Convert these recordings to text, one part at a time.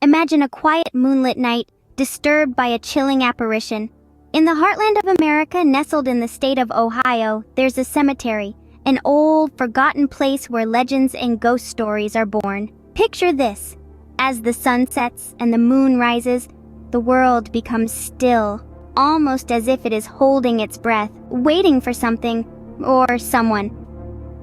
Imagine a quiet moonlit night, disturbed by a chilling apparition. In the heartland of America, nestled in the state of Ohio, there's a cemetery, an old, forgotten place where legends and ghost stories are born. Picture this. As the sun sets and the moon rises, the world becomes still, almost as if it is holding its breath, waiting for something or someone.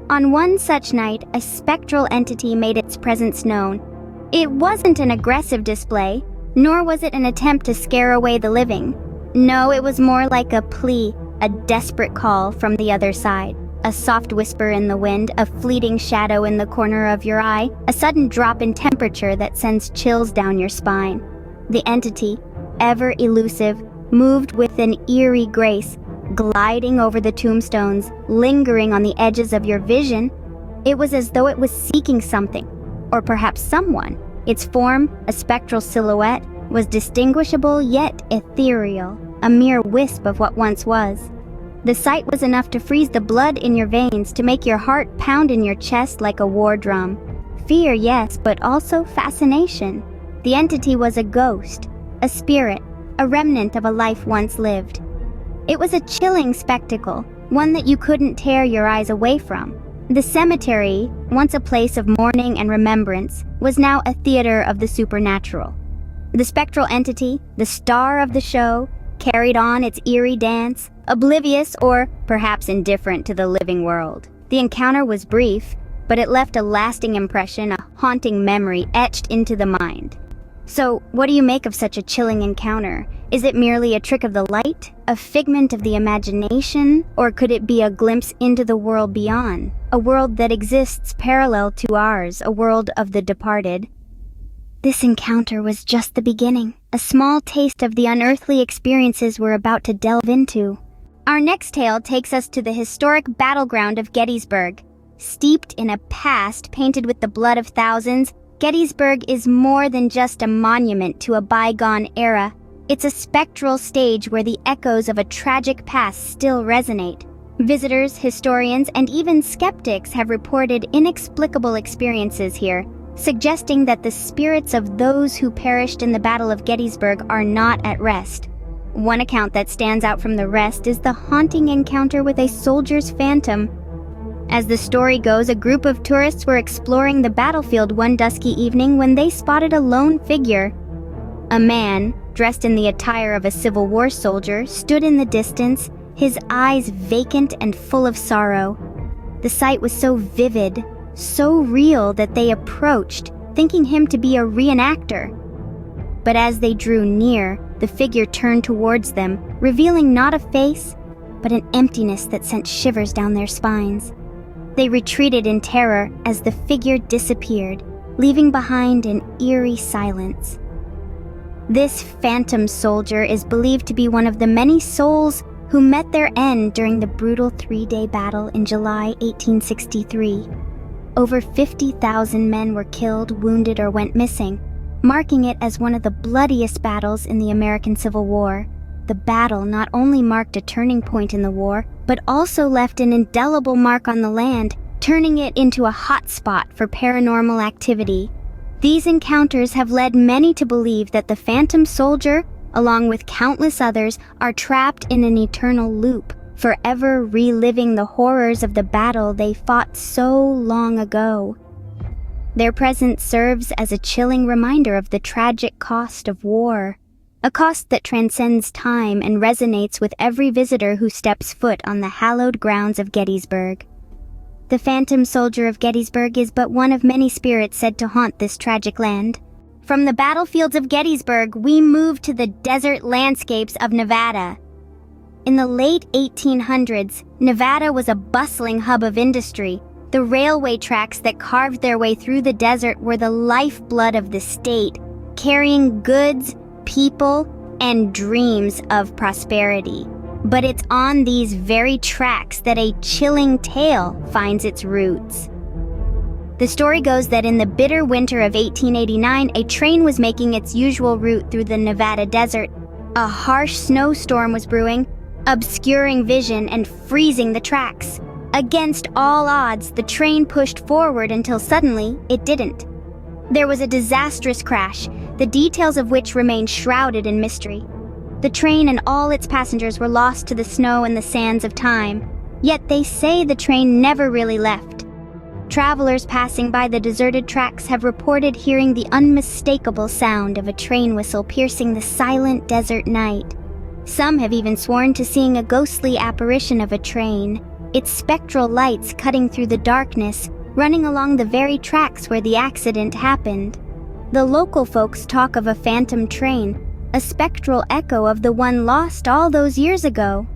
On one such night, a spectral entity made its presence known. It wasn't an aggressive display, nor was it an attempt to scare away the living. No, it was more like a plea, a desperate call from the other side. A soft whisper in the wind, a fleeting shadow in the corner of your eye, a sudden drop in temperature that sends chills down your spine. The entity, ever elusive, moved with an eerie grace, gliding over the tombstones, lingering on the edges of your vision. It was as though it was seeking something, or perhaps someone. Its form, a spectral silhouette, was distinguishable yet ethereal, a mere wisp of what once was. The sight was enough to freeze the blood in your veins, to make your heart pound in your chest like a war drum. Fear, yes, but also fascination. The entity was a ghost, a spirit, a remnant of a life once lived. It was a chilling spectacle, one that you couldn't tear your eyes away from. The cemetery, once a place of mourning and remembrance, was now a theater of the supernatural. The spectral entity, the star of the show, carried on its eerie dance, oblivious or perhaps indifferent to the living world. The encounter was brief, but it left a lasting impression, a haunting memory etched into the mind. So, what do you make of such a chilling encounter? Is it merely a trick of the light, a figment of the imagination, or could it be a glimpse into the world beyond? A world that exists parallel to ours, a world of the departed. This encounter was just the beginning, a small taste of the unearthly experiences we're about to delve into. Our next tale takes us to the historic battleground of Gettysburg. Steeped in a past painted with the blood of thousands, Gettysburg is more than just a monument to a bygone era. It's a spectral stage where the echoes of a tragic past still resonate. Visitors, historians, and even skeptics have reported inexplicable experiences here, suggesting that the spirits of those who perished in the Battle of Gettysburg are not at rest. One account that stands out from the rest is the haunting encounter with a soldier's phantom. As the story goes, a group of tourists were exploring the battlefield one dusky evening when they spotted a lone figure. A man, dressed in the attire of a Civil War soldier, stood in the distance, his eyes vacant and full of sorrow. The sight was so vivid, so real that they approached, thinking him to be a reenactor. But as they drew near, the figure turned towards them, revealing not a face, but an emptiness that sent shivers down their spines. They retreated in terror as the figure disappeared, leaving behind an eerie silence. This phantom soldier is believed to be one of the many souls who met their end during the brutal 3-day battle in July 1863. Over 50,000 men were killed, wounded, or went missing, marking it as one of the bloodiest battles in the American Civil War. The battle not only marked a turning point in the war, but also left an indelible mark on the land, turning it into a hotspot for paranormal activity. These encounters have led many to believe that the phantom soldier, along with countless others, are trapped in an eternal loop, forever reliving the horrors of the battle they fought so long ago. Their presence serves as a chilling reminder of the tragic cost of war, a cost that transcends time and resonates with every visitor who steps foot on the hallowed grounds of Gettysburg. The phantom soldier of Gettysburg is but one of many spirits said to haunt this tragic land. From the battlefields of Gettysburg, we move to the desert landscapes of Nevada. In the late 1800s, Nevada was a bustling hub of industry. The railway tracks that carved their way through the desert were the lifeblood of the state, carrying goods, people, and dreams of prosperity. But it's on these very tracks that a chilling tale finds its roots. The story goes that in the bitter winter of 1889, a train was making its usual route through the Nevada desert. A harsh snowstorm was brewing, obscuring vision and freezing the tracks. Against all odds, the train pushed forward until suddenly it didn't. There was a disastrous crash. the details of which remain shrouded in mystery. The train and all its passengers were lost to the snow and the sands of time, yet they say the train never really left. Travelers passing by the deserted tracks have reported hearing the unmistakable sound of a train whistle piercing the silent desert night. Some have even sworn to seeing a ghostly apparition of a train, its spectral lights cutting through the darkness, running along the very tracks where the accident happened. The local folks talk of a phantom train, a spectral echo of the one lost all those years ago.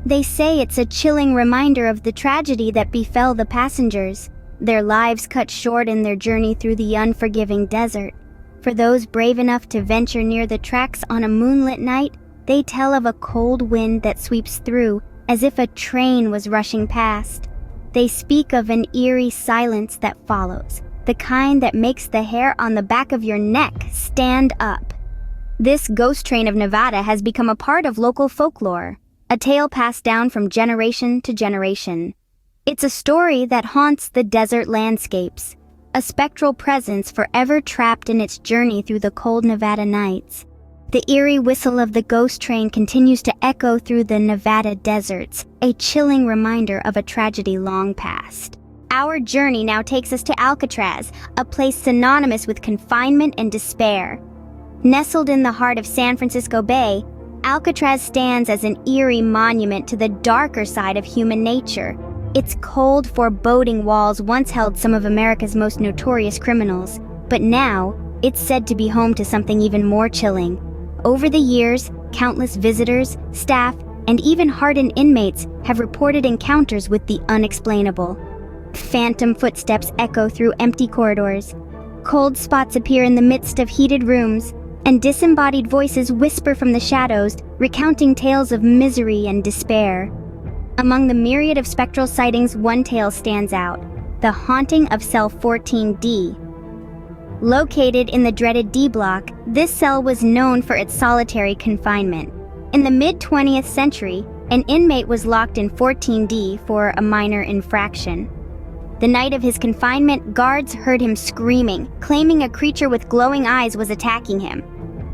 They say it's a chilling reminder of the tragedy that befell the passengers, their lives cut short in their journey through the unforgiving desert. For those brave enough to venture near the tracks on a moonlit night, they tell of a cold wind that sweeps through, as if a train was rushing past. They speak of an eerie silence that follows, the kind that makes the hair on the back of your neck stand up. This ghost train of Nevada has become a part of local folklore, a tale passed down from generation to generation. It's a story that haunts the desert landscapes, a spectral presence forever trapped in its journey through the cold Nevada nights. The eerie whistle of the ghost train continues to echo through the Nevada deserts, a chilling reminder of a tragedy long past. Our journey now takes us to Alcatraz, a place synonymous with confinement and despair. Nestled in the heart of San Francisco Bay, Alcatraz stands as an eerie monument to the darker side of human nature. Its cold, foreboding walls once held some of America's most notorious criminals, but now it's said to be home to something even more chilling. Over the years, countless visitors, staff, and even hardened inmates have reported encounters with the unexplainable. Phantom footsteps echo through empty corridors. Cold spots appear in the midst of heated rooms, and disembodied voices whisper from the shadows, recounting tales of misery and despair. Among the myriad of spectral sightings, one tale stands out: the haunting of cell 14D. Located in the dreaded D block, this cell was known for its solitary confinement. In the mid-20th century, an inmate was locked in 14D for a minor infraction. The night of his confinement, guards heard him screaming, claiming a creature with glowing eyes was attacking him.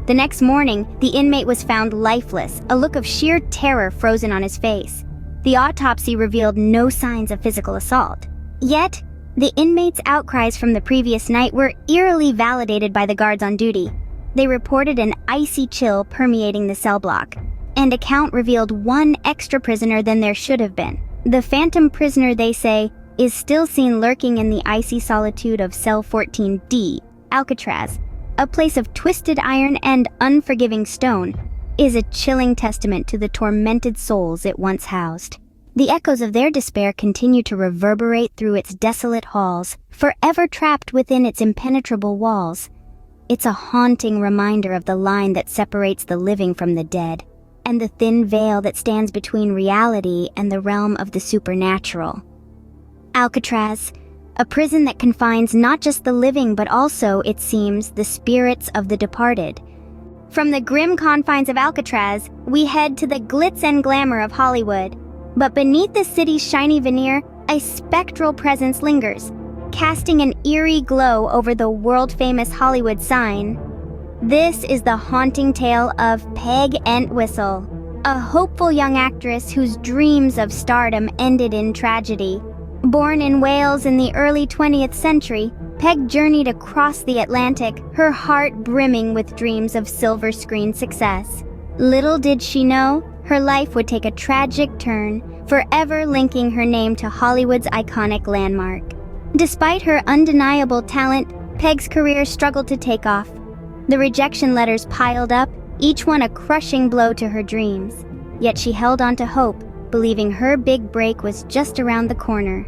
The next morning, the inmate was found lifeless, a look of sheer terror frozen on his face. The autopsy revealed no signs of physical assault. Yet, the inmate's outcries from the previous night were eerily validated by the guards on duty. They reported an icy chill permeating the cell block, and a count revealed one extra prisoner than there should have been. The phantom prisoner, they say, is still seen lurking in the icy solitude of cell 14D, Alcatraz, a place of twisted iron and unforgiving stone, is a chilling testament to the tormented souls it once housed. The echoes of their despair continue to reverberate through its desolate halls, forever trapped within its impenetrable walls. It's a haunting reminder of the line that separates the living from the dead, and the thin veil that stands between reality and the realm of the supernatural. Alcatraz, a prison that confines not just the living but also, it seems, the spirits of the departed. From the grim confines of Alcatraz, we head to the glitz and glamour of Hollywood. But beneath the city's shiny veneer, a spectral presence lingers, casting an eerie glow over the world-famous Hollywood sign. This is the haunting tale of Peg Entwistle, a hopeful young actress whose dreams of stardom ended in tragedy. Born in Wales in the early 20th century, Peg journeyed across the Atlantic, her heart brimming with dreams of silver screen success. Little did she know, her life would take a tragic turn, forever linking her name to Hollywood's iconic landmark. Despite her undeniable talent, Peg's career struggled to take off. The rejection letters piled up, each one a crushing blow to her dreams. Yet she held on to hope, believing her big break was just around the corner.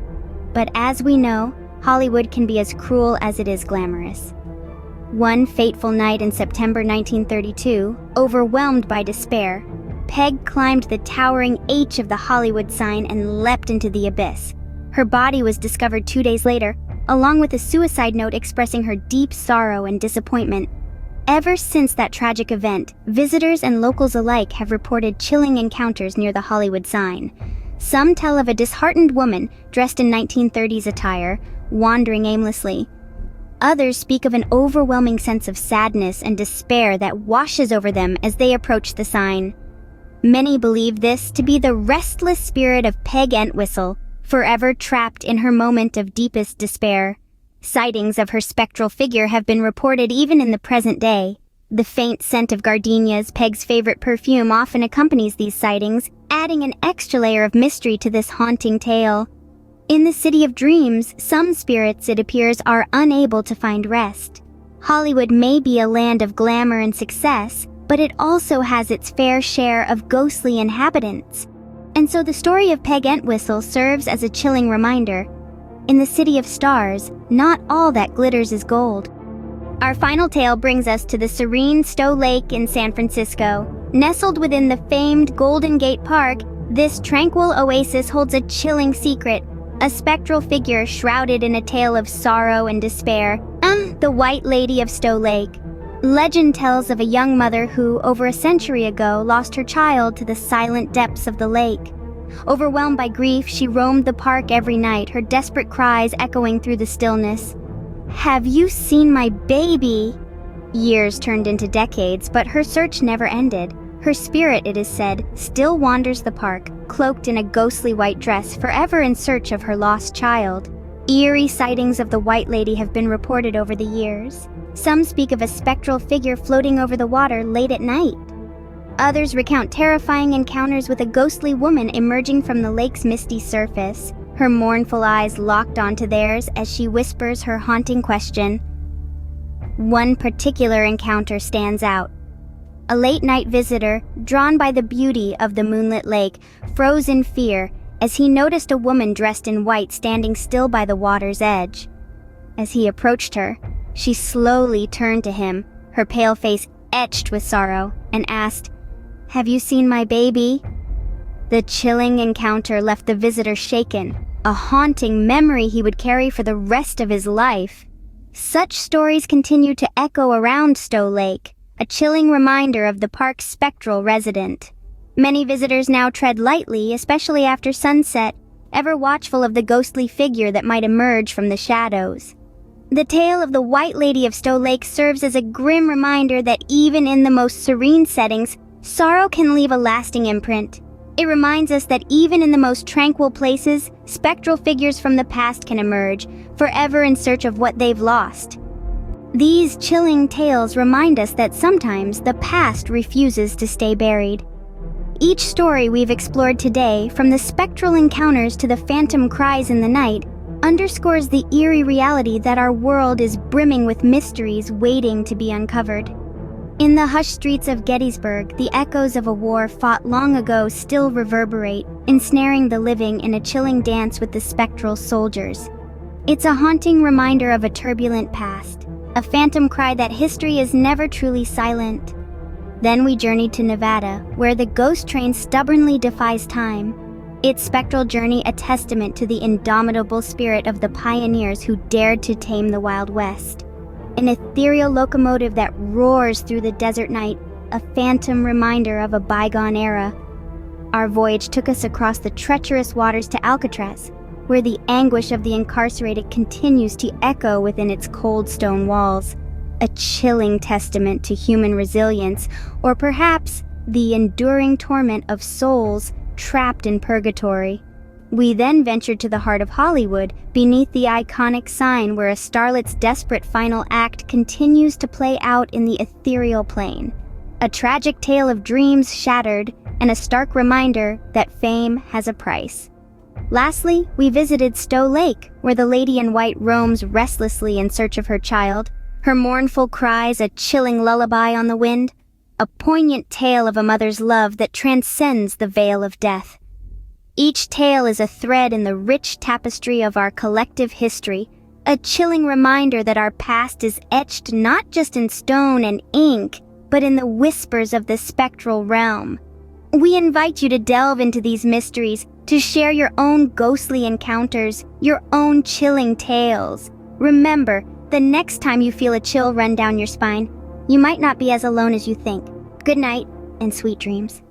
But as we know, Hollywood can be as cruel as it is glamorous. One fateful night in September 1932, overwhelmed by despair, Peg climbed the towering H of the Hollywood sign and leapt into the abyss. Her body was discovered 2 days later, along with a suicide note expressing her deep sorrow and disappointment. Ever since that tragic event, visitors and locals alike have reported chilling encounters near the Hollywood sign. Some tell of a disheartened woman dressed in 1930s attire, wandering aimlessly. Others speak of an overwhelming sense of sadness and despair that washes over them as they approach the sign. Many believe this to be the restless spirit of Peg Entwistle, forever trapped in her moment of deepest despair. Sightings of her spectral figure have been reported even in the present day. The faint scent of gardenias, Peg's favorite perfume, often accompanies these sightings, adding an extra layer of mystery to this haunting tale. In the City of Dreams, some spirits, it appears, are unable to find rest. Hollywood may be a land of glamour and success, but it also has its fair share of ghostly inhabitants. And so the story of Peg Entwistle serves as a chilling reminder. In the City of Stars, not all that glitters is gold. Our final tale brings us to the serene Stow Lake in San Francisco. Nestled within the famed Golden Gate Park, this tranquil oasis holds a chilling secret. A spectral figure shrouded in a tale of sorrow and despair. The White Lady of Stow Lake. Legend tells of a young mother who, over a century ago, lost her child to the silent depths of the lake. Overwhelmed by grief, she roamed the park every night, her desperate cries echoing through the stillness. "Have you seen my baby?" Years turned into decades, but her search never ended. Her spirit, it is said, still wanders the park, cloaked in a ghostly white dress, forever in search of her lost child. Eerie sightings of the White Lady have been reported over the years. Some speak of a spectral figure floating over the water late at night. Others recount terrifying encounters with a ghostly woman emerging from the lake's misty surface, her mournful eyes locked onto theirs as she whispers her haunting question. One particular encounter stands out. A late-night visitor, drawn by the beauty of the moonlit lake, froze in fear as he noticed a woman dressed in white standing still by the water's edge. As he approached her, she slowly turned to him, her pale face etched with sorrow, and asked, "Have you seen my baby?" The chilling encounter left the visitor shaken, a haunting memory he would carry for the rest of his life. Such stories continue to echo around Stow Lake, a chilling reminder of the park's spectral resident. Many visitors now tread lightly, especially after sunset, ever watchful of the ghostly figure that might emerge from the shadows. The tale of the White Lady of Stow Lake serves as a grim reminder that even in the most serene settings, sorrow can leave a lasting imprint. It reminds us that even in the most tranquil places, spectral figures from the past can emerge, forever in search of what they've lost. These chilling tales remind us that sometimes the past refuses to stay buried. Each story we've explored today, from the spectral encounters to the phantom cries in the night, underscores the eerie reality that our world is brimming with mysteries waiting to be uncovered. In the hushed streets of Gettysburg, the echoes of a war fought long ago still reverberate, ensnaring the living in a chilling dance with the spectral soldiers. It's a haunting reminder of a turbulent past, a phantom cry that history is never truly silent. Then we journeyed to Nevada, where the ghost train stubbornly defies time, its spectral journey a testament to the indomitable spirit of the pioneers who dared to tame the Wild West. An ethereal locomotive that roars through the desert night, a phantom reminder of a bygone era. Our voyage took us across the treacherous waters to Alcatraz, where the anguish of the incarcerated continues to echo within its cold stone walls. A chilling testament to human resilience, or perhaps the enduring torment of souls trapped in purgatory. We then ventured to the heart of Hollywood, beneath the iconic sign where a starlet's desperate final act continues to play out in the ethereal plane. A tragic tale of dreams shattered, and a stark reminder that fame has a price. Lastly, we visited Stow Lake, where the lady in white roams restlessly in search of her child, her mournful cries a chilling lullaby on the wind, a poignant tale of a mother's love that transcends the veil of death. Each tale is a thread in the rich tapestry of our collective history, a chilling reminder that our past is etched not just in stone and ink, but in the whispers of the spectral realm. We invite you to delve into these mysteries, to share your own ghostly encounters, your own chilling tales. Remember, the next time you feel a chill run down your spine, you might not be as alone as you think. Good night, and sweet dreams.